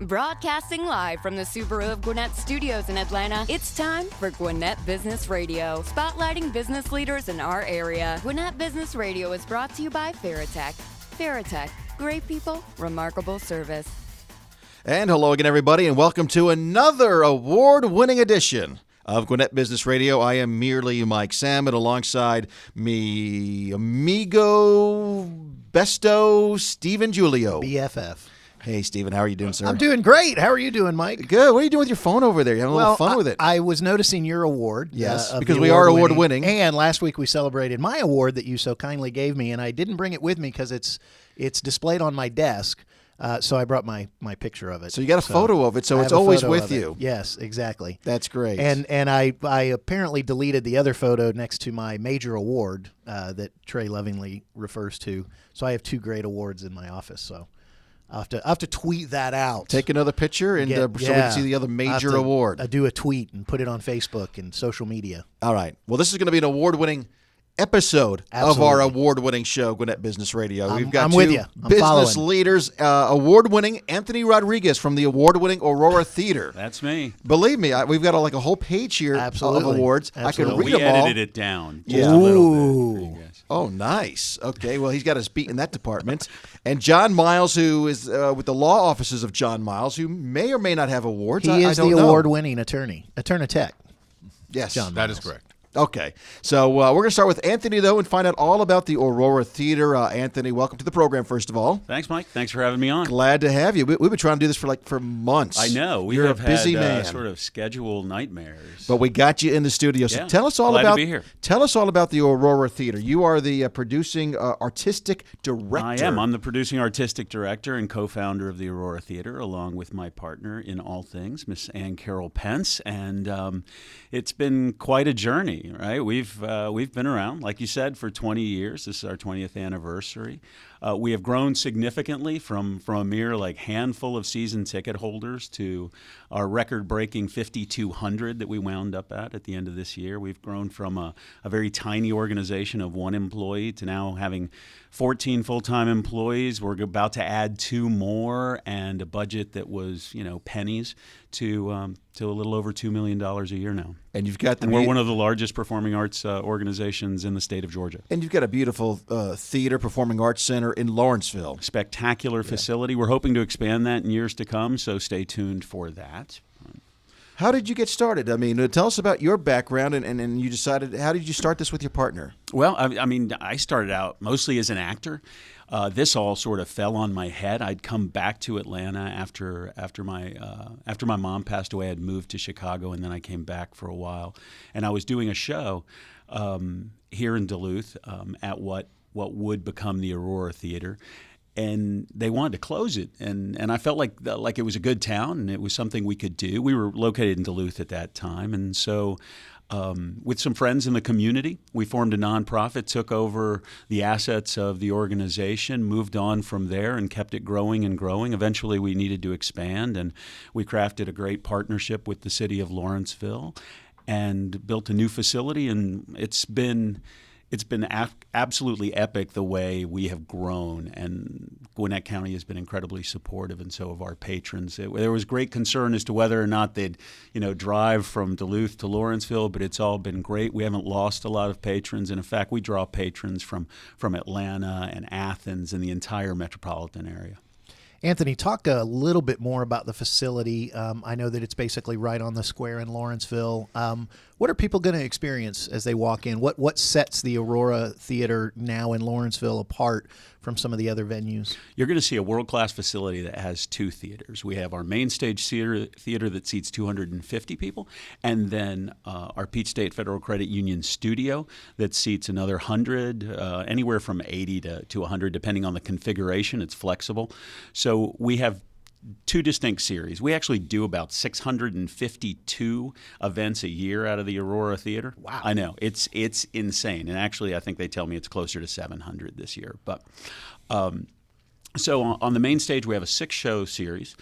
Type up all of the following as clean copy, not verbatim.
Broadcasting live from the Subaru of Gwinnett Studios in Atlanta, it's time for Gwinnett Business Radio, spotlighting business leaders in our area. Gwinnett Business Radio is brought to you by FarraTech. FarraTech, great people, remarkable service. And hello again, everybody, and welcome to another award-winning edition of Gwinnett Business Radio. I am merely Mike Salmon, alongside me amigo, besto, Stephen Giulio. BFF. Hey, Stephen, how are you doing, sir? I'm doing great. How are you doing, Mike? Good. What are you doing with your phone over there? You having a little fun with it? I was noticing your award. Yes, because we are award-winning. And last week we celebrated my award that you so kindly gave me, and I didn't bring it with me because it's displayed on my desk. So I brought my picture of it. So you got a photo of it, so it's always with you. Yes, exactly. That's great. And I apparently deleted the other photo next to my major award that Trey lovingly refers to. So I have two great awards in my office. So I'll have to tweet that out. Take another picture and so we can see the other major award. I do a tweet and put it on Facebook and social media. All right. Well, this is going to be an award-winning episode of our award-winning show, Gwinnett Business Radio. We've got two business leaders, award-winning Anthony Rodriguez from the award-winning Aurora Theater. That's me. Believe me, we've got a whole page here of awards. Absolutely. I can read them all. We edited it down just a little bit for you guys. Oh, nice. Okay, well, he's got us beat in that department. And John Miles, who is with the law offices of John Miles, who may or may not have awards. He is the award-winning attorney, Attorney-Tech. Yes. John Miles. That is correct. Okay, so we're going to start with Anthony, though, and find out all about the Aurora Theater. Anthony, welcome to the program, first of all. Thanks, Mike. Thanks for having me on. Glad to have you. We've been trying to do this for months. I know. You're a busy man. Sort of schedule nightmares. But we got you in the studio. So tell us all glad about to be here. Tell us all about the Aurora Theater. You are the producing artistic director. I am. I'm the producing artistic director and co-founder of the Aurora Theater, along with my partner in all things, Miss Ann Carol Pence. And it's been quite a journey, right? We've been around, like you said, for 20 years. This is our 20th anniversary. We have grown significantly from a mere handful of season ticket holders to our record-breaking 5,200 that we wound up at the end of this year. We've grown from a very tiny organization of one employee to now having 14 full-time employees. We're about to add 2 more, and a budget that was pennies to a little over $2 million a year now. And you've got we're one of the largest performing arts organizations in the state of Georgia. And you've got a beautiful theater, performing arts center in Lawrenceville. Spectacular facility. We're hoping to expand that in years to come, so stay tuned for that. How did you get started? I mean, tell us about your background, and you decided, how did you start this with your partner? Well, I started out mostly as an actor. This all sort of fell on my head. I'd come back to Atlanta after my mom passed away. I'd moved to Chicago, and then I came back for a while. And I was doing a show here in Duluth at what would become the Aurora Theater. And they wanted to close it, and I felt like it was a good town, and it was something we could do. We were located in Duluth at that time, and so with some friends in the community, we formed a nonprofit, took over the assets of the organization, moved on from there, and kept it growing and growing. Eventually, we needed to expand, and we crafted a great partnership with the city of Lawrenceville and built a new facility, and it's been absolutely epic the way we have grown, and Gwinnett County has been incredibly supportive, and so have our patrons. There was great concern as to whether or not they'd, drive from Duluth to Lawrenceville, but it's all been great. We haven't lost a lot of patrons, and in fact, we draw patrons from Atlanta and Athens and the entire metropolitan area. Anthony, talk a little bit more about the facility. I know that it's basically right on the square in Lawrenceville. What are people going to experience as they walk in? What sets the Aurora Theater now in Lawrenceville apart from some of the other venues? You're going to see a world-class facility that has 2 theaters. We have our main stage theater that seats 250 people, and then our Peach State Federal Credit Union studio that seats another 100, anywhere from 80 to 100, depending on the configuration. It's flexible. So we have 2 distinct series. We actually do about 652 events a year out of the Aurora Theater. Wow. I know. It's insane. And actually, I think they tell me it's closer to 700 this year. But so on the main stage, we have a 6-show series.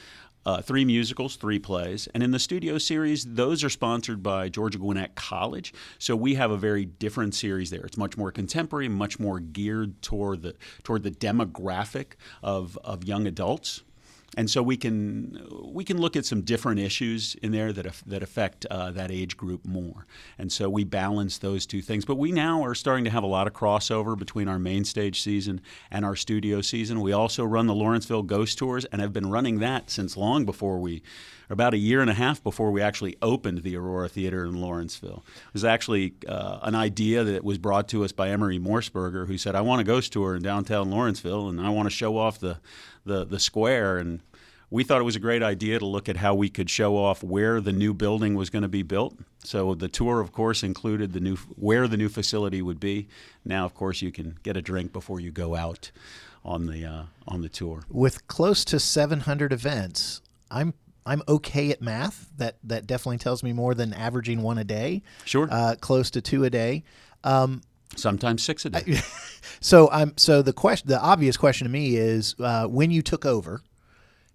3 musicals, 3 plays. And in the studio series, those are sponsored by Georgia Gwinnett College. So we have a very different series there. It's much more contemporary, much more geared toward the demographic of young adults. And so we can look at some different issues in there that affect that age group more. And so we balance those two things. But we now are starting to have a lot of crossover between our main stage season and our studio season. We also run the Lawrenceville Ghost Tours and have been running that since long before about a year and a half before we actually opened the Aurora Theater in Lawrenceville. It was actually an idea that was brought to us by Emery Morseberger, who said, I want a ghost tour in downtown Lawrenceville, and I want to show off the square. And we thought it was a great idea to look at how we could show off where the new building was going to be built. So the tour, of course, included where the new facility would be. Now, of course, you can get a drink before you go out on the tour. With close to 700 events, I'm okay at math. That definitely tells me more than averaging one a day. Sure. Close to two a day. Sometimes 6 a day. So the obvious question to me is when you took over,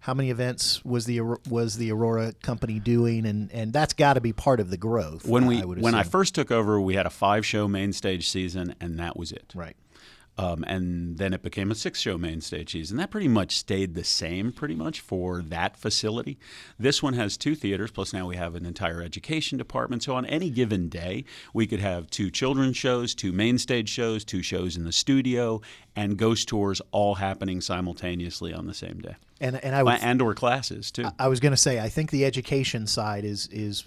how many events was the Aurora company doing, and that's got to be part of the growth. When I first took over, we had a 5-show main stage season, and that was it. Right. And then it became a 6-show main stage season. That pretty much stayed the same pretty much for that facility. This one has 2 theaters, plus now we have an entire education department. So on any given day, we could have 2 children's shows, 2 main stage shows, 2 shows in the studio, and ghost tours all happening simultaneously on the same day. And or classes, too. I was going to say, I think the education side has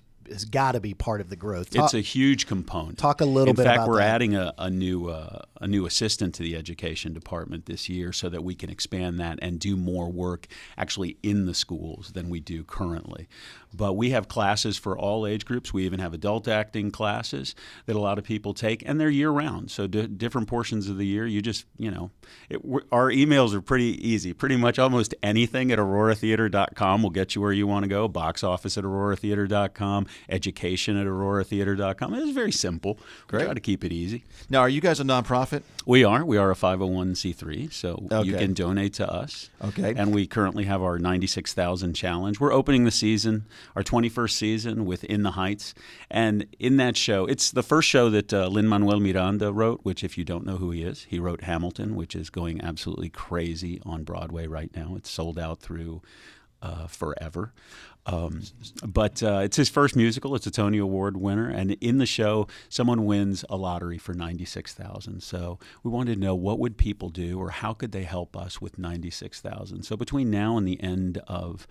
got to be part of the growth. It's a huge component. Talk a little bit about that. In fact, we're adding a new assistant to the education department this year so that we can expand that and do more work actually in the schools than we do currently. But we have classes for all age groups. We even have adult acting classes that a lot of people take, and they're year-round. So different portions of the year, our emails are pretty easy. Pretty much almost anything at auroratheater.com will get you where you want to go. Box office at auroratheater.com, education at auroratheater.com. It's very simple. Great. We try to keep it easy. Now, are you guys a nonprofit? We are. We are a 501c3, so Okay. you can donate to us. Okay. And we currently have our 96,000 challenge. We're opening the season, our 21st season with In the Heights. And in that show, it's the first show that Lin-Manuel Miranda wrote, which if you don't know who he is, he wrote Hamilton, which is going absolutely crazy on Broadway right now. It's sold out through forever. But it's his first musical. It's a Tony Award winner. And in the show, someone wins a lottery for $96,000. So we wanted to know what would people do or how could they help us with $96,000. So between now and the end of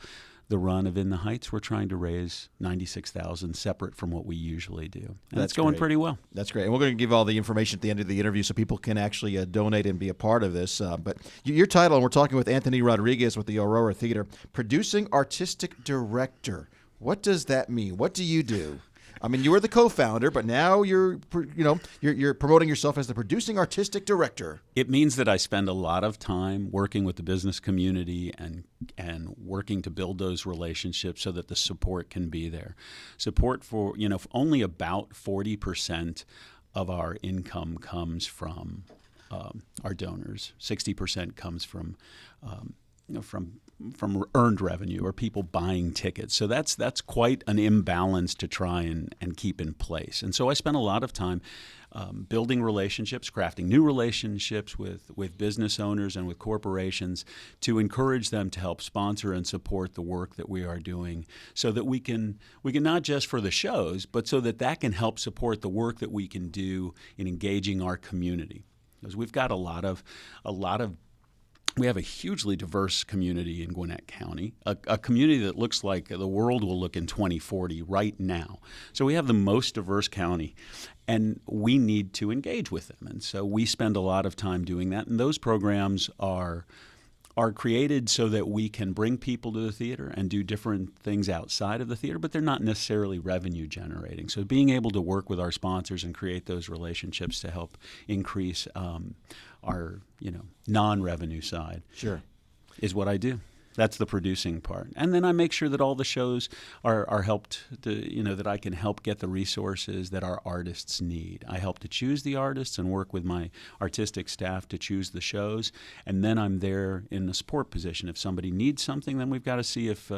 the run of In the Heights, we're trying to raise $96,000 separate from what we usually do. And that's going pretty well. That's great. And we're going to give all the information at the end of the interview so people can actually donate and be a part of this. But your title, and we're talking with Anthony Rodriguez with the Aurora Theater, Producing Artistic Director. What does that mean? What do you do? I mean, you were the co-founder, but now you're promoting yourself as the producing artistic director. It means that I spend a lot of time working with the business community and working to build those relationships so that the support can be there. Support for, only about 40% of our income comes from our donors. 60% comes from earned revenue or people buying tickets. So that's quite an imbalance to try and keep in place. And so I spent a lot of time building relationships, crafting new relationships with business owners and with corporations to encourage them to help sponsor and support the work that we are doing so that we can not just for the shows, but so that can help support the work that we can do in engaging our community. Because we've got we have a hugely diverse community in Gwinnett County, a community that looks like the world will look in 2040 right now. So we have the most diverse county, and we need to engage with them. And so we spend a lot of time doing that. And those programs are created so that we can bring people to the theater and do different things outside of the theater, but they're not necessarily revenue generating. So being able to work with our sponsors and create those relationships to help increase our non-revenue side is what I do. That's the producing part. And then I make sure that all the shows are helped to, that I can help get the resources that our artists need. I help to choose the artists and work with my artistic staff to choose the shows. And then I'm there in the support position. If somebody needs something, then we've got to see if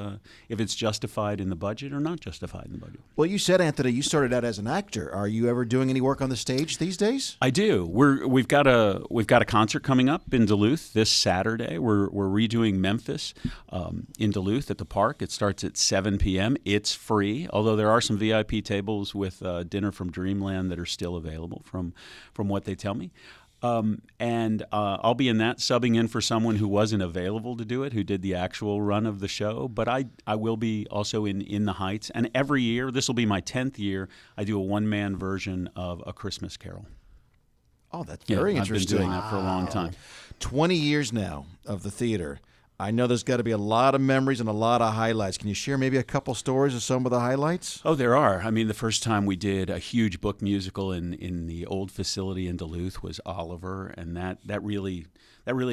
it's justified in the budget or not justified in the budget. Well, you said, Anthony, you started out as an actor. Are you ever doing any work on the stage these days? I do. We've got a concert coming up in Duluth this Saturday. We're redoing Memphis. in Duluth at the park. It starts at 7 p.m. It's free, although there are some VIP tables with dinner from Dreamland that are still available from what they tell me. And I'll be in that, subbing in for someone who wasn't available to do it, who did the actual run of the show. But I will be also in the Heights. And every year, this will be my 10th year, I do a one-man version of A Christmas Carol. Oh, that's very interesting. I've been doing that for a long time. 20 years now of the theater. I know there's got to be a lot of memories and a lot of highlights. Can you share maybe a couple stories of some of the highlights? Oh, there are. I mean, the first time we did a huge book musical in the old facility in Duluth was Oliver, and that really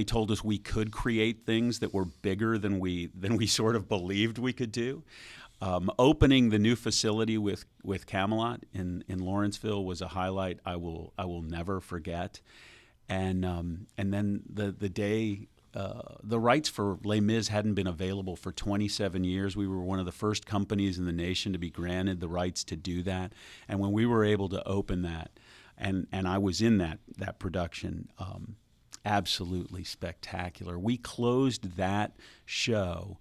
told us we could create things that were bigger than we sort of believed we could do. Opening the new facility with Camelot in Lawrenceville was a highlight I will never forget. And then the day. The rights for Les Mis hadn't been available for 27 years. We were one of the first companies in the nation to be granted the rights to do that. And when we were able to open that, and I was in that production, absolutely spectacular. We closed that show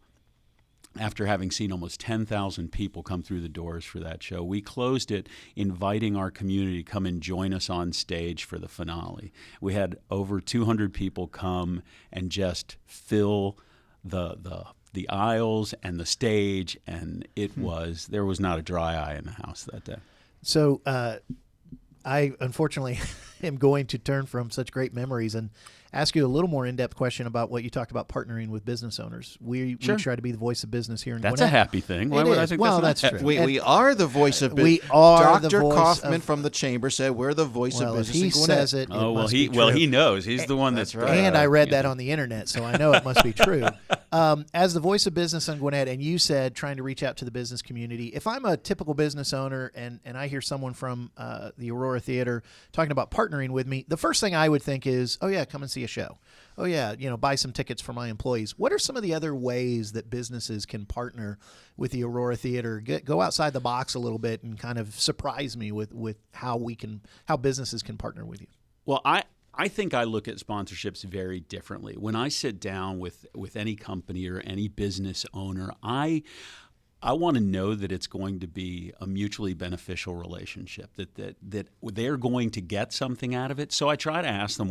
after having seen almost 10,000 people come through the doors for that show. We closed it inviting our community to come and join us on stage for the finale. We had over 200 people come and just fill the aisles and the stage, and there was not a dry eye in the house that day. So I unfortunately am going to turn from such great memories and ask you a little more in-depth question about what you talked about partnering with business owners. We try to be the voice of business here in Gwinnett. That's a happy thing. Why would I think that's true. We are the voice of business. We are Dr. the voice Kaufman from the chamber said we're the voice of business in Gwinnett. He says it. Oh, must be true. he knows. He's the one that's right. And I read that on the internet, so I know it must be true. As the voice of business in Gwinnett, and you said trying to reach out to the business community, if I'm a typical business owner and I hear someone from the Aurora Theater talking about partnering with me, the first thing I would think is, oh, yeah, come and see a show. Oh, yeah, buy some tickets for my employees. What are some of the other ways that businesses can partner with the Aurora Theater? Go outside the box a little bit and kind of surprise me with how businesses can partner with you. Well, I think I look at sponsorships very differently. When I sit down with any company or any business owner, I want to know that it's going to be a mutually beneficial relationship, that they're going to get something out of it. So I try to ask them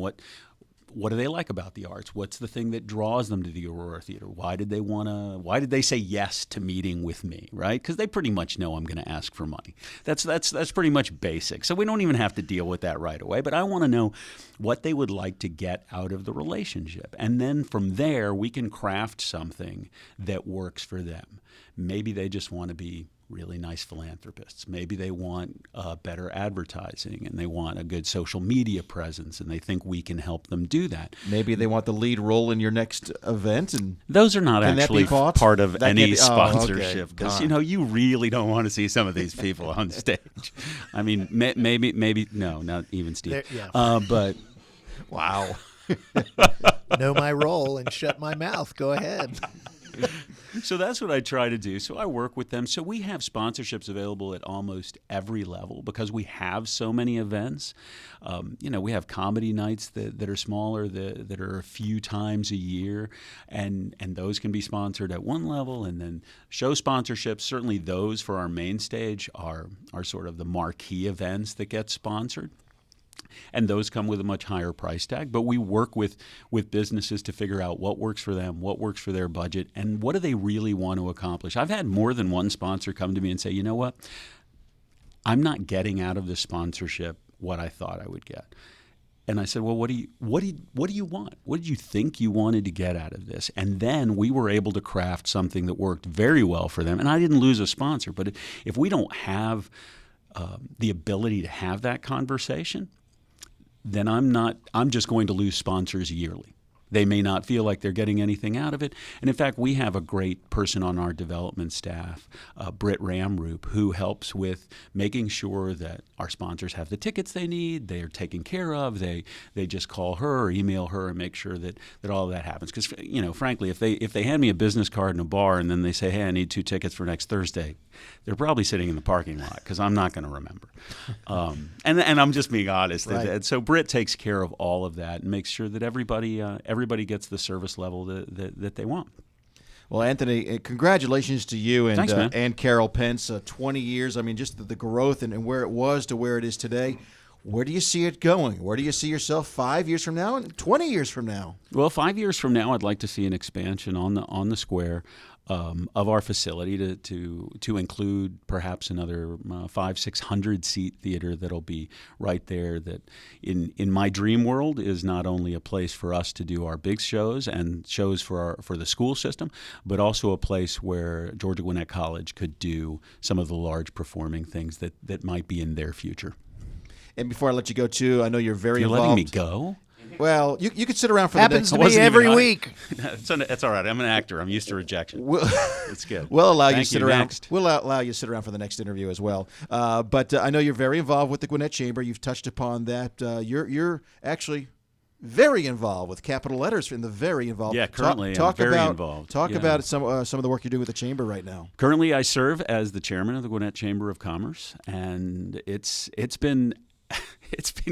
what do they like about the arts? What's the thing that draws them to the Aurora Theater? Why did they say yes to meeting with me, right? Because they pretty much know I'm going to ask for money. That's pretty much basic. So we don't even have to deal with that right away. But I want to know what they would like to get out of the relationship. And then from there, we can craft something that works for them. Maybe they just want to be really nice philanthropists. Maybe they want better advertising and they want a good social media presence, and they think we can help them do that. Maybe they want the lead role in your next event, and those are not actually part of any sponsorship, because you really don't want to see some of these people on stage. I mean, maybe no, not even Steve. But wow, know my role and shut my mouth. Go ahead. So that's what I try to do. So I work with them. So we have sponsorships available at almost every level because we have so many events. We have comedy nights that are smaller, that are a few times a year, and those can be sponsored at one level. And then show sponsorships, certainly those for our main stage are sort of the marquee events that get sponsored. And those come with a much higher price tag. But we work with businesses to figure out what works for them, what works for their budget, and what do they really want to accomplish. I've had more than one sponsor come to me and say, you know what, I'm not getting out of this sponsorship what I thought I would get. And I said, well, what do you want? What did you think you wanted to get out of this? And then we were able to craft something that worked very well for them. And I didn't lose a sponsor. But if we don't have the ability to have that conversation, then I'm just going to lose sponsors yearly. They may not feel like they're getting anything out of it. And in fact, we have a great person on our development staff, Britt Ramroop, who helps with making sure that our sponsors have the tickets they need, they're taken care of. They just call her or email her and make sure that all of that happens. Because, frankly, if they hand me a business card in a bar and then they say, hey, I need 2 tickets for next Thursday, they're probably sitting in the parking lot because I'm not going to remember. And I'm just being honest. Right. And so Britt takes care of all of that and makes sure that everybody gets the service level that they want. Well, Anthony, congratulations to you and Thanks, man. and Carol Pence. 20 years. I mean, just the growth and where it was to where it is today. Where do you see it going? Where do you see yourself 5 years from now and 20 years from now? Well, 5 years from now, I'd like to see an expansion on the square of our facility to include perhaps another 500-600 seat theater that'll be right there. That in my dream world is not only a place for us to do our big shows and shows for the school system, but also a place where Georgia Gwinnett College could do some of the large performing things that might be in their future. And before I let you go, too, I know you're very You're involved. letting me go? Well, you could sit around for Happens the to next. me every week. That's all right. I'm an actor. I'm used to rejection. It's good. We'll allow you to Thank sit you. around. Next. We'll allow you to sit around for the next interview as well. But I know you're very involved with the Gwinnett Chamber. You've touched upon that. You're actually very involved with capital letters in the very involved. Yeah, currently I'm very involved. Talk Yeah. about some of the work you're doing with the chamber right now. Currently, I serve as the chairman of the Gwinnett Chamber of Commerce, and it's been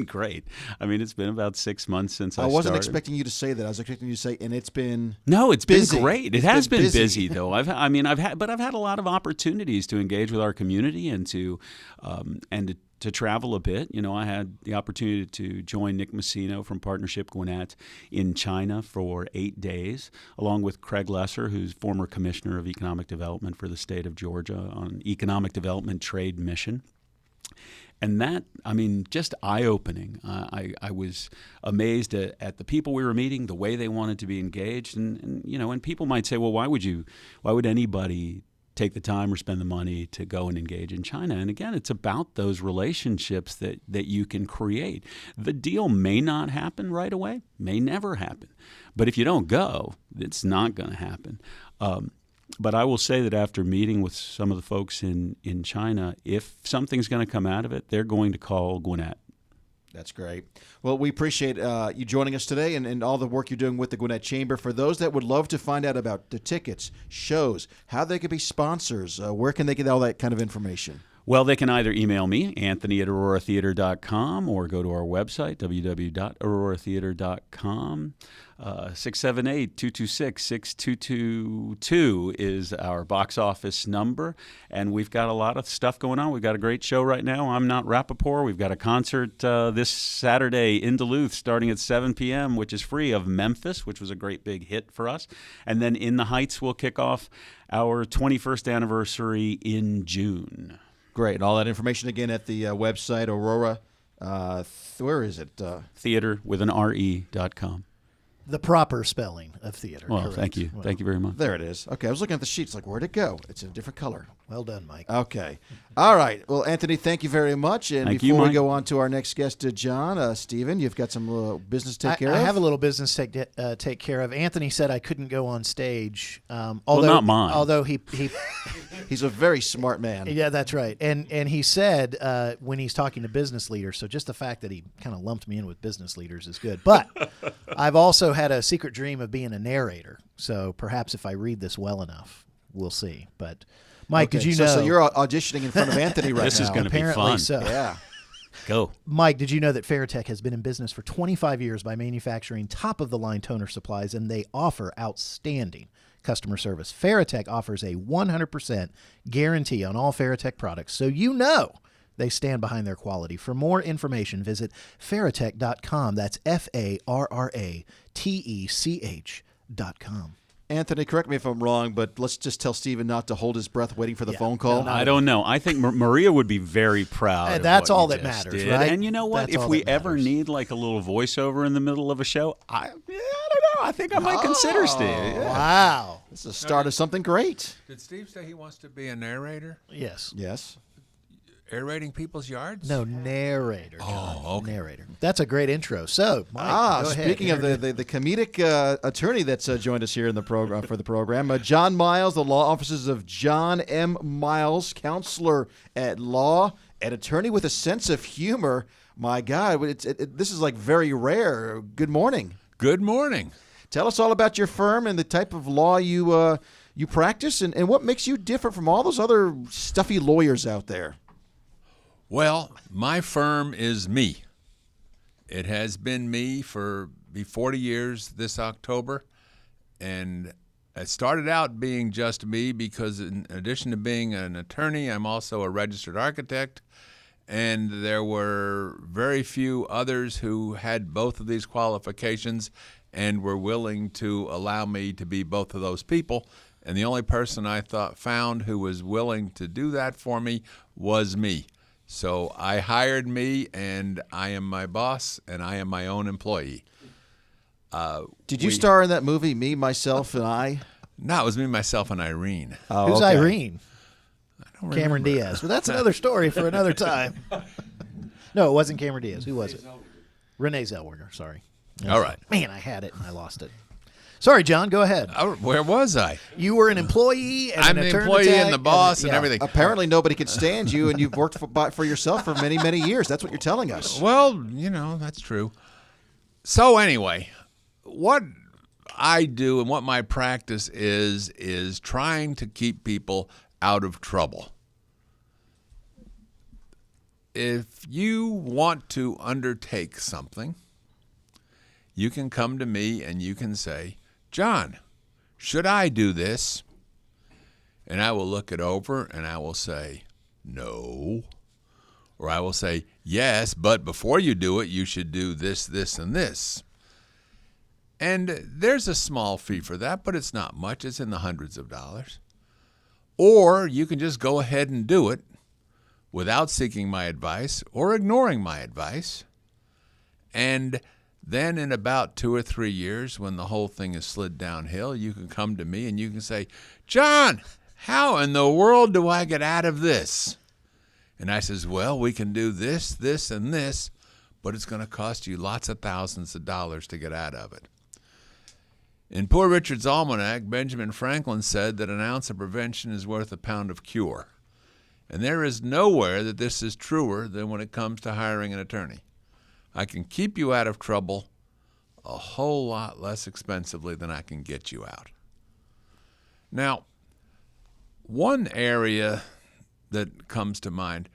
great. I mean, it's been about 6 months since I started. I wasn't expecting you to say that. I was expecting you to say, and it's been No, it's busy. been great. It It's has been been busy. busy though. I've had a lot of opportunities to engage with our community and to travel a bit. You know, I had the opportunity to join Nick Messino from Partnership Gwinnett in China for 8 days, along with Craig Lesser, who's former Commissioner of Economic Development for the state of Georgia on Economic Development Trade Mission. And that, I mean, just eye-opening. I was amazed at the people we were meeting, the way they wanted to be engaged, and you know, and people might say, well, why would anybody take the time or spend the money to go and engage in China? And again, it's about those relationships that you can create. The deal may not happen right away, may never happen, but if you don't go, it's not going to happen. But I will say that after meeting with some of the folks in China, if something's going to come out of it, they're going to call Gwinnett. That's great. Well, we appreciate you joining us today and all the work you're doing with the Gwinnett Chamber. For those that would love to find out about the tickets, shows, how they could be sponsors, where can they get all that kind of information? Well, they can either email me, Anthony@AuroraTheater.com, or go to our website, www.AuroraTheater.com. 678-226-6222 is our box office number, and we've got a lot of stuff going on. We've got a great show right now. I'm Not Rappaport. We've got a concert this Saturday in Duluth starting at 7 p.m., which is free, of Memphis, which was a great big hit for us. And then In the Heights will kick off our 21st anniversary in June. Great. And all that information again at the website, Aurora, where is it? Theater with an RE.com. The proper spelling of theater. Well, correct. thank you. Well, Thank you very much. There it is. Okay, I was looking at the sheets like, where'd it go? It's a different color. well done, Mike. Okay. All right. Well, Anthony, thank you very much. And Thank before you, we Mike. go on to our next guest, John, Stephen, you've got some little business to take care of? I have a little business to take care of. Anthony said I couldn't go on stage. Although, not mine. Although he He's a very smart man. yeah, that's right. And he said when he's talking to business leaders, so just the fact that he kind of lumped me in with business leaders is good. But I've also had a secret dream of being a narrator. So perhaps if I read this well enough, we'll see. But Mike, Okay, did you so, know? So you're auditioning in front of Anthony right This now. is going to be apparently fun. so. Yeah. Go. Mike, did you know that FarraTech has been in business for 25 years by manufacturing top-of-the-line toner supplies, and they offer outstanding customer service? FarraTech offers a 100% guarantee on all FarraTech products, so you know they stand behind their quality. For more information, visit FarraTech.com. That's FarraTech.com. Anthony, correct me if I'm wrong, but let's just tell Stephen not to hold his breath waiting for the phone call. no, I don't know. I think Maria would be very proud. And of that's what all you that just matters, did. right? And you know what? That's If all we that ever matters. need like a little voiceover in the middle of a show, I don't know. I think I might consider Steve. Yeah. Wow. This is the start of something great. Did Steve say he wants to be a narrator? Yes. Yes. Aerating people's yards? No, narrator. John. Oh, okay. Narrator. That's a great intro. So, Mike, go ahead. Speaking of the comedic attorney that's joined us here in the program for the program, John Miles, the law offices of John M. Miles, counselor at law, and attorney with a sense of humor. My God, this is like very rare. Good morning. Good morning. Tell us all about your firm and the type of law you practice, and what makes you different from all those other stuffy lawyers out there. Well, my firm is me. It has been me for 40 years this October, and It started out being just me because in addition to being an attorney, I'm also a registered architect, and there were very few others who had both of these qualifications and were willing to allow me to be both of those people. And the only person I found who was willing to do that for me was me. So I hired me, and I am my boss, and I am my own employee. Did you star in that movie, Me, Myself, and I? No, it was me, myself, and Irene. Oh, Who's okay. Irene? I don't Cameron remember. Diaz. Well, that's another story for another time. No, it wasn't Cameron Diaz. Who was it? Renee Zellweger. Sorry. All right. Man, I had it and I lost it. Sorry, John. Go ahead. Where was I? You were an employee. And I'm an the attorney employee tech and the boss and yeah. everything. Apparently nobody could stand you, and you've worked for yourself for many, many years. That's what you're telling us. Well, that's true. So anyway, what I do and what my practice is trying to keep people out of trouble. If you want to undertake something, you can come to me and you can say, John, should I do this? And I will look it over and I will say, no. Or I will say, yes, but before you do it, you should do this, this, and this. And there's a small fee for that, but it's not much. It's in the hundreds of dollars. Or you can just go ahead and do it without seeking my advice or ignoring my advice. And then in about 2 or 3 years, when the whole thing is slid downhill, you can come to me and you can say, John, how in the world do I get out of this? And I says, well, we can do this, this, and this, but it's going to cost you lots of thousands of dollars to get out of it. In Poor Richard's Almanac, Benjamin Franklin said that an ounce of prevention is worth a pound of cure. And there is nowhere that this is truer than when it comes to hiring an attorney. I can keep you out of trouble a whole lot less expensively than I can get you out. Now, one area that comes to mind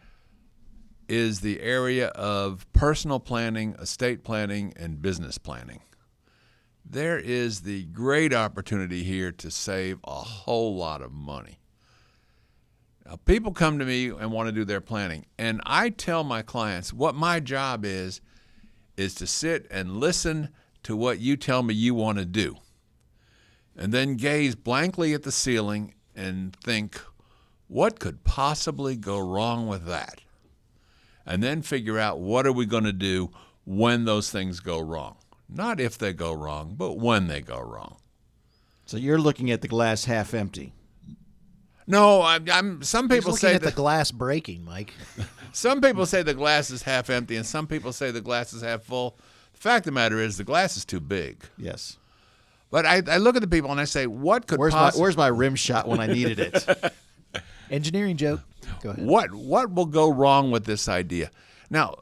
is the area of personal planning, estate planning, and business planning. There is the great opportunity here to save a whole lot of money. Now, people come to me and want to do their planning, and I tell my clients what my job is to sit and listen to what you tell me you want to do, and then gaze blankly at the ceiling and think, what could possibly go wrong with that? And then figure out what are we going to do when those things go wrong. Not if they go wrong, but when they go wrong. So you're looking at the glass half empty. No, I'm. Some people He's say looking at the glass breaking, Mike. Some people say the glass is half empty, and some people say the glass is half full. The fact of the matter is, the glass is too big. Yes. But I look at the people and I say, what could Where's my rim shot when I needed it? Engineering joke. Go ahead. What will go wrong with this idea? Now,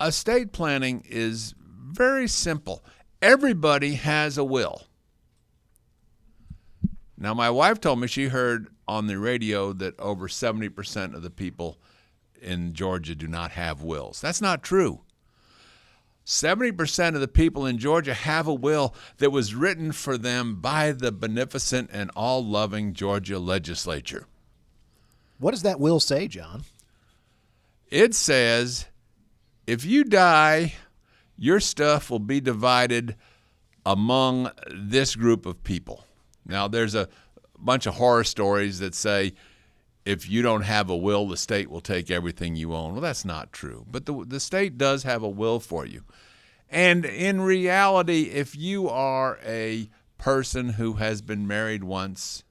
estate planning is very simple. Everybody has a will. Now, my wife told me she heard on the radio that over 70% of the people in Georgia do not have wills. That's not true. 70% of the people in Georgia have a will that was written for them by the beneficent and all-loving Georgia legislature. What does that will say, John? It says, if you die, your stuff will be divided among this group of people. Now, there's a bunch of horror stories that say if you don't have a will, the state will take everything you own. Well, that's not true. But the state does have a will for you. And in reality, if you are a person who has been married once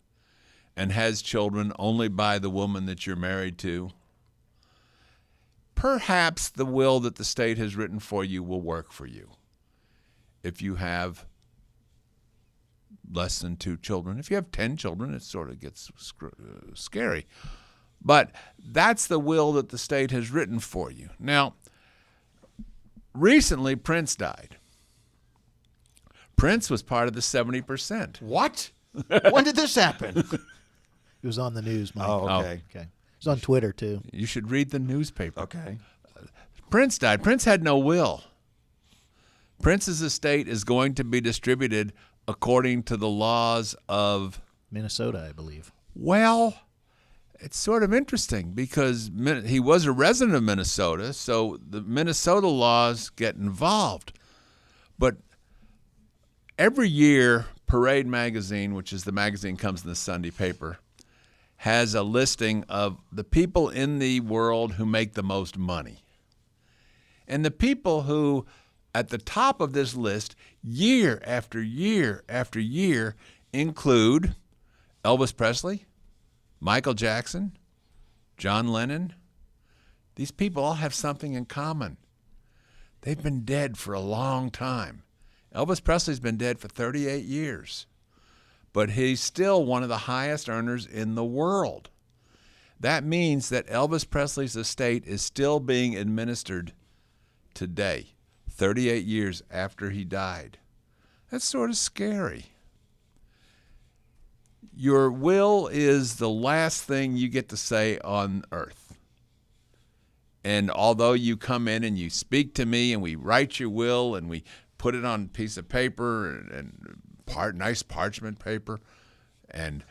and has children only by the woman that you're married to, perhaps the will that the state has written for you will work for you. If you have less than 2 children. If you have 10 children, it sort of gets scary. But that's the will that the state has written for you. Now, recently Prince died. Prince was part of the 70%. What? When did this happen? It was on the news, Mike. Oh, okay. Okay. It was on Twitter, too. You should read the newspaper. Okay. Prince died. Prince had no will. Prince's estate is going to be distributed according to the laws of Minnesota, I believe. Well, it's sort of interesting because he was a resident of Minnesota, so the Minnesota laws get involved. But every year, Parade magazine, which is the magazine comes in the Sunday paper, has a listing of the people in the world who make the most money. And the people who, at the top of this list, year after year after year, include Elvis Presley, Michael Jackson, John Lennon. These people all have something in common. They've been dead for a long time. Elvis Presley's been dead for 38 years, but he's still one of the highest earners in the world. That means that Elvis Presley's estate is still being administered today, 38 years after he died. That's sort of scary. Your will is the last thing you get to say on earth. And although you come in and you speak to me and we write your will and we put it on a piece of paper and nice parchment paper and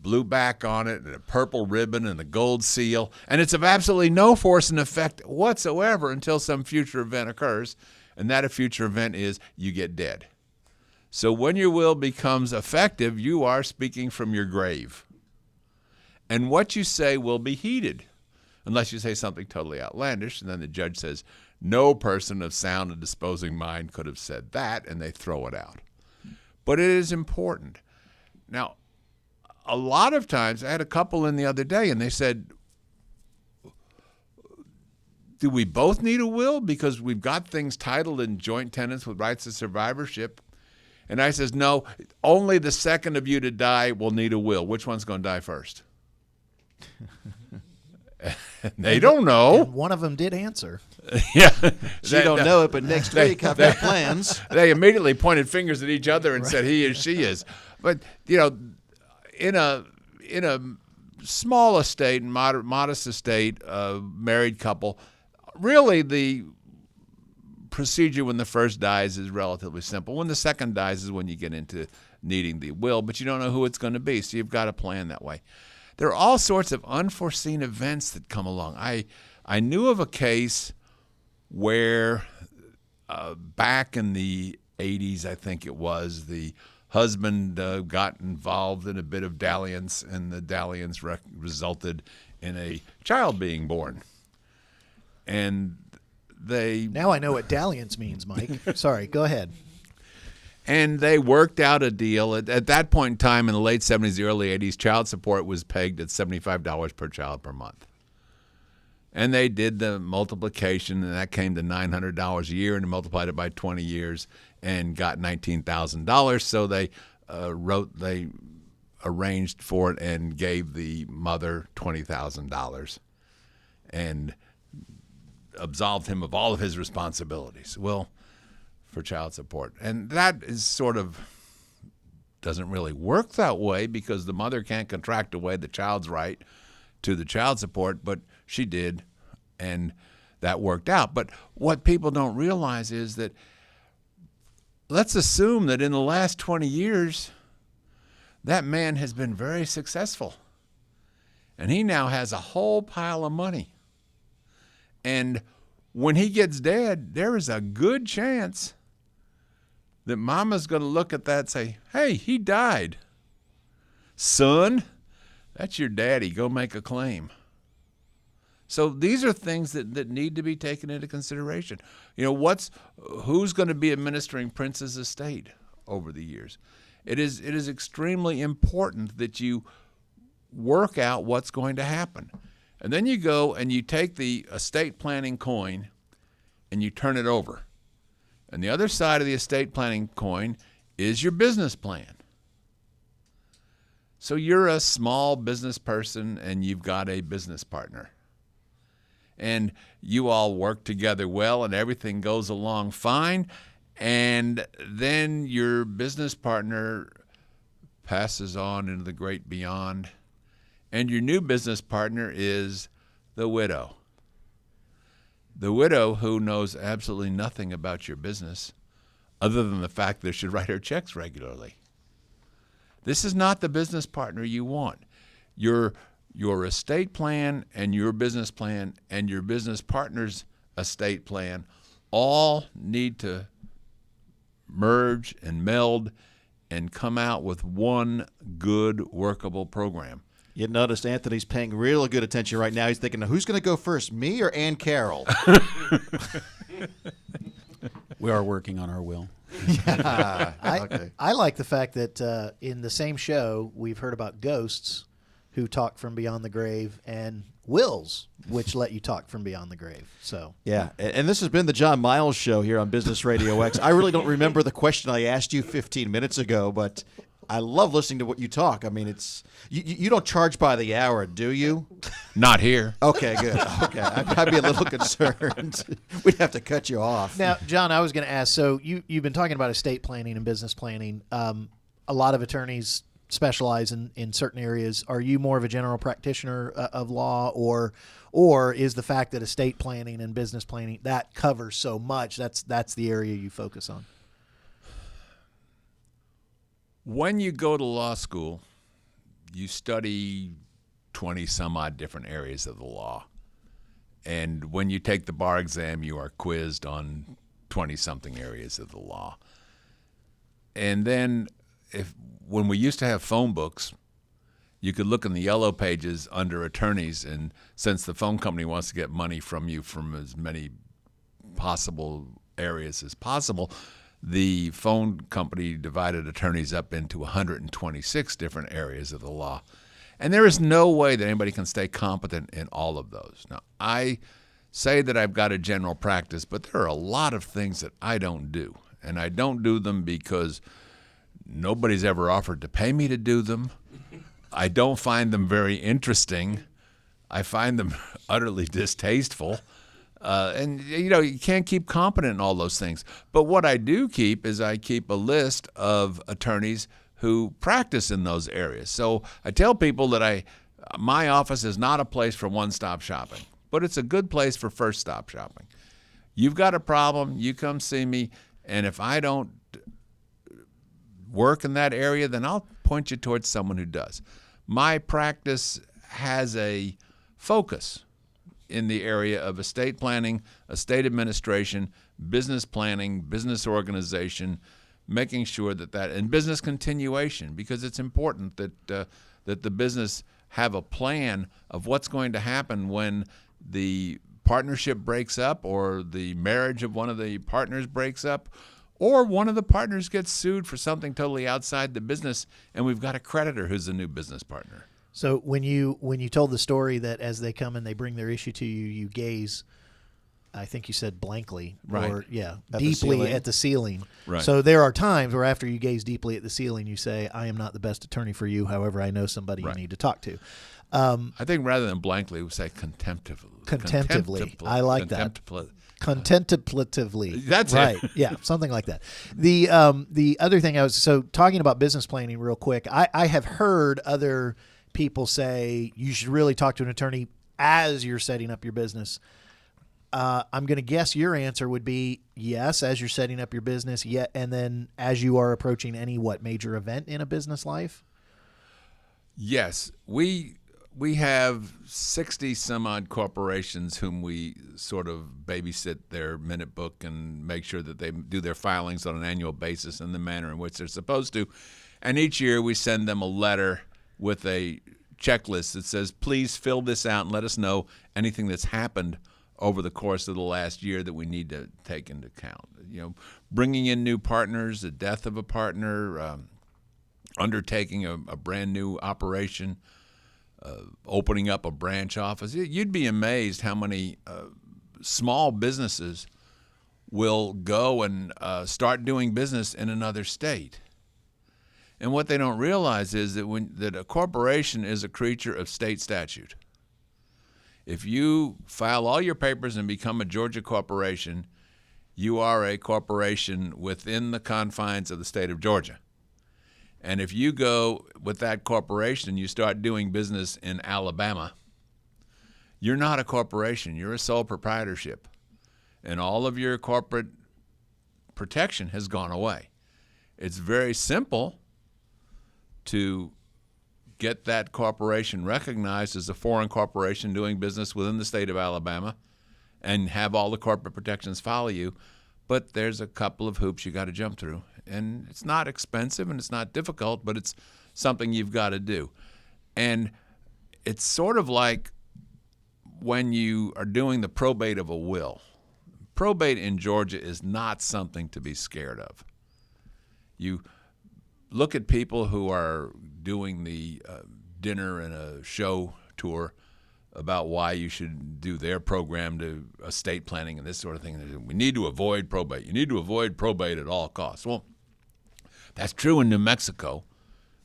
blue back on it and a purple ribbon and a gold seal, and it's of absolutely no force and effect whatsoever until some future event occurs, and that a future event is you get dead. So when your will becomes effective, you are speaking from your grave. And what you say will be heeded, unless you say something totally outlandish, and then the judge says, no person of sound and disposing mind could have said that, and they throw it out. But it is important. Now, a lot of times, I had a couple in the other day, and they said, do we both need a will? Because we've got things titled in joint tenants with rights of survivorship. And I says, no, only the second of you to die will need a will. Which one's going to die first? They don't know. And one of them did answer. Yeah. She don't know it, but next week I've got plans. They immediately pointed fingers at each other and said he is, she is. But, in a small estate, modest estate, married couple, really the procedure when the first dies is relatively simple. When the second dies is when you get into needing the will, but you don't know who it's going to be, so you've got to plan that way. There are all sorts of unforeseen events that come along. I knew of a case where back in the 80s, I think it was, the husband got involved in a bit of dalliance, and the dalliance resulted in a child being born. And Now I know what dalliance means, Mike. Sorry, go ahead. And they worked out a deal. At that point in time, in the late 70s, the early 80s, child support was pegged at $75 per child per month. And they did the multiplication, and that came to $900 a year, and they multiplied it by 20 years and got $19,000. So they arranged for it and gave the mother $20,000 and absolved him of all of his responsibilities. Well, for child support. And that is sort of doesn't really work that way because the mother can't contract away the child's right to the child support, but she did, and that worked out. But what people don't realize is that let's assume that in the last 20 years, that man has been very successful, and he now has a whole pile of money. And when he gets dead, there is a good chance that mama's going to look at that and say, hey, he died. Son, that's your daddy. Go make a claim. So these are things that need to be taken into consideration. Who's going to be administering Prince's estate over the years? It is extremely important that you work out what's going to happen. And then you go and you take the estate planning coin and you turn it over. And the other side of the estate planning coin is your business plan. So you're a small business person and you've got a business partner. And you all work together well and everything goes along fine. And then your business partner passes on into the great beyond. And your new business partner is the widow. The widow who knows absolutely nothing about your business other than the fact they should write her checks regularly. This is not the business partner you want. Your estate plan and your business plan and your business partner's estate plan all need to merge and meld and come out with one good, workable program. You notice Anthony's paying real good attention right now. He's thinking, who's going to go first, me or Ann Carroll? We are working on our will. Okay. I like the fact that in the same show, we've heard about ghosts who talk from beyond the grave and wills, which let you talk from beyond the grave. So Yeah, and this has been the John Miles Show here on Business Radio X. I really don't remember the question I asked you 15 minutes ago, but I love listening to what you talk. I mean, it's you don't charge by the hour, do you? Not here. Okay, good. Okay, I'd be a little concerned. We'd have to cut you off. now, John, I was going to ask. So you've been talking about estate planning and business planning. A lot of attorneys specialize in certain areas. Are you more of a general practitioner of law, or is the fact that estate planning and business planning that covers so much that's the area you focus on? When you go to law school, you study 20 some odd different areas of the law. And when you take the bar exam, you are quizzed on 20 something areas of the law. And then when we used to have phone books, you could look in the yellow pages under attorneys, and since the phone company wants to get money from you from as many possible areas as possible, the phone company divided attorneys up into 126 different areas of the law. And there is no way that anybody can stay competent in all of those. Now, I say that I've got a general practice, but there are a lot of things that I don't do. And I don't do them because nobody's ever offered to pay me to do them. I don't find them very interesting. I find them utterly distasteful. And, you can't keep competent in all those things. But what I do keep is I keep a list of attorneys who practice in those areas. So I tell people that my office is not a place for one-stop shopping, but it's a good place for first-stop shopping. You've got a problem, you come see me, and if I don't work in that area, then I'll point you towards someone who does. My practice has a focus in the area of estate planning, estate administration, business planning, business organization, making sure that and business continuation, because it's important that the business have a plan of what's going to happen when the partnership breaks up or the marriage of one of the partners breaks up, or one of the partners gets sued for something totally outside the business, and we've got a creditor who's a new business partner. So when you told the story that as they come and they bring their issue to you, you gaze, I think you said blankly, right? Or At deeply at the ceiling. Right. So there are times where after you gaze deeply at the ceiling, you say, "I am not the best attorney for you. However, I know somebody Right. you need to talk to." I think rather than blankly, we say contemplatively. Contemplatively. I like that. Contemplatively. That's right. it. Yeah, something like that. The other thing talking about business planning real quick, I have heard other people say you should really talk to an attorney as you're setting up your business. I'm going to guess your answer would be yes, as you're setting up your business, and then as you are approaching any major event in a business life? Yes. We have 60 some odd corporations whom we sort of babysit their minute book and make sure that they do their filings on an annual basis in the manner in which they're supposed to. And each year we send them a letter with a checklist that says, please fill this out and let us know anything that's happened over the course of the last year that we need to take into account. Bringing in new partners, the death of a partner, undertaking a brand new operation, opening up a branch office. You'd be amazed how many small businesses will go and start doing business in another state. And what they don't realize is that a corporation is a creature of state statute. If you file all your papers and become a Georgia corporation, you are a corporation within the confines of the state of Georgia. And if you go with that corporation and you start doing business in Alabama, you're not a corporation. You're a sole proprietorship. And all of your corporate protection has gone away. It's very simple to get that corporation recognized as a foreign corporation doing business within the state of Alabama and have all the corporate protections follow you. But there's a couple of hoops you got to jump through. And it's not expensive and it's not difficult, but it's something you've got to do. And it's sort of like when you are doing the probate of a will. Probate in Georgia is not something to be scared of. You look at people who are doing the dinner and a show tour about why you should do their program to estate planning and this sort of thing. We need to avoid probate. You need to avoid probate at all costs. Well, that's true in New Mexico,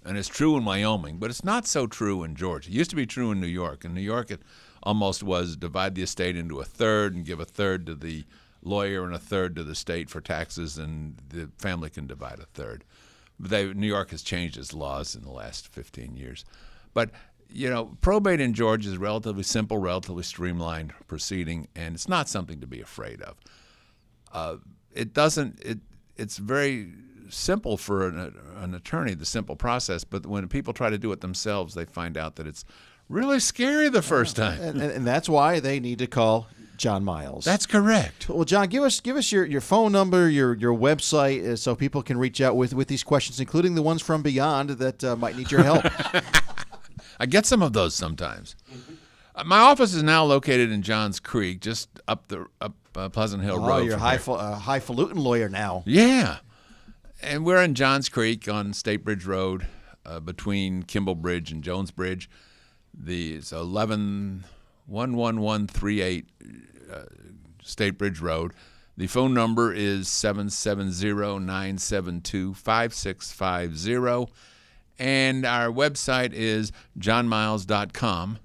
and it's true in Wyoming, but it's not so true in Georgia. It used to be true in New York. In New York, it almost was divide the estate into a third and give a third to the lawyer and a third to the state for taxes, and the family can divide a third. New York has changed its laws in the last 15 years. But, probate in Georgia is relatively simple, relatively streamlined proceeding, and it's not something to be afraid of. It's very simple for an attorney, the simple process, but when people try to do it themselves, they find out that it's really scary the first time. And that's why they need to call John Miles. That's correct. Well, John, give us your phone number, your website, so people can reach out with these questions, including the ones from beyond that might need your help. I get some of those sometimes. My office is now located in Johns Creek, just up Pleasant Hill Road. Oh, you're a highfalutin lawyer now. Yeah. And we're in Johns Creek on State Bridge Road between Kimball Bridge and Jones Bridge. It's 11138 State Bridge Road. The phone number is 770-972-5650. And our website is johnmiles.com.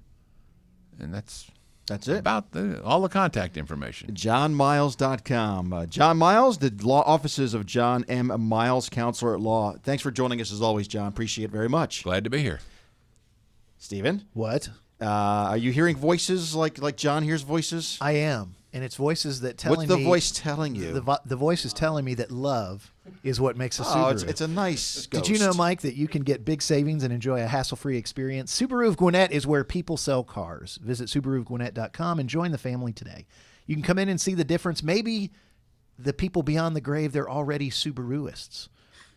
And that's it. About all the contact information. JohnMiles.com. John Miles, the law offices of John M. Miles, Counselor at Law. Thanks for joining us as always, John. Appreciate it very much. Glad to be here. Stephen? What? Are you hearing voices like John hears voices? I am. And it's voices that telling me... What's the voice telling you? The voice is telling me that love is what makes a Subaru. It's a nice ghost. Did you know, Mike, that you can get big savings and enjoy a hassle-free experience? Subaru of Gwinnett is where people sell cars. Visit SubaruofGwinnett.com and join the family today. You can come in and see the difference. Maybe the people beyond the grave, they're already Subaruists.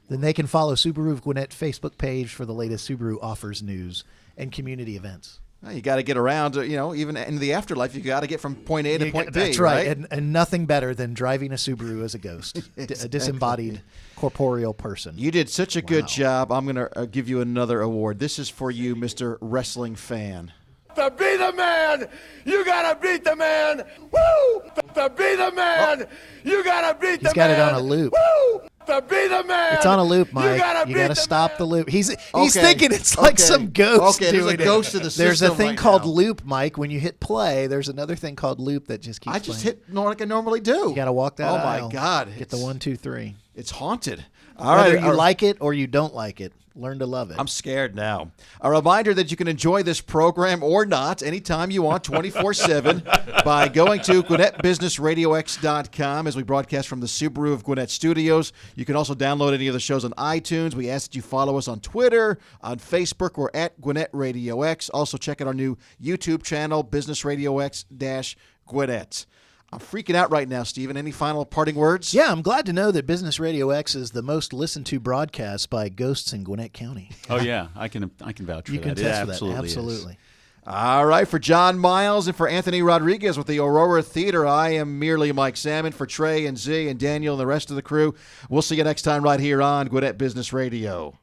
Then they can follow Subaru of Gwinnett Facebook page for the latest Subaru offers, news, and community events. Well, you got to get around, even in the afterlife, you got to get from point A to point B. That's right. And nothing better than driving a Subaru as a ghost, a disembodied corporeal person. You did such a good job. I'm going to give you another award. This is for you, Mr. Wrestling Fan. To be the man, you got to beat the man. Woo! To be the man, you got to beat the man. He's got it on a loop. Woo! To be the man. It's on a loop, Mike. You got to stop the loop. He's thinking it's like some ghost doing there's a ghost in the system. There's a thing right called now. Loop, Mike. When you hit play, there's another thing called loop that just keeps I just playing. hit like I normally do. You got to walk that aisle. Oh, my God. Get the 1, 2, 3. It's haunted. All Whether right, you like it or you don't like it, learn to love it. I'm scared now. A reminder that you can enjoy this program or not anytime you want, 24/7, by going to GwinnettBusinessRadioX.com as we broadcast from the Subaru of Gwinnett Studios. You can also download any of the shows on iTunes. We ask that you follow us on Twitter, on Facebook. We're at Gwinnett Radio X. Also, check out our new YouTube channel, Business Radio X-Gwinnett. I'm freaking out right now, Stephen. Any final parting words? Yeah, I'm glad to know that Business Radio X is the most listened to broadcast by ghosts in Gwinnett County. Oh, yeah. I can vouch for You that. can test for that. Absolutely. Absolutely. All right, for John Miles and for Anthony Rodriguez with the Aurora Theater, I am merely Mike Salmon. For Trey and Z and Daniel and the rest of the crew, we'll see you next time right here on Gwinnett Business Radio.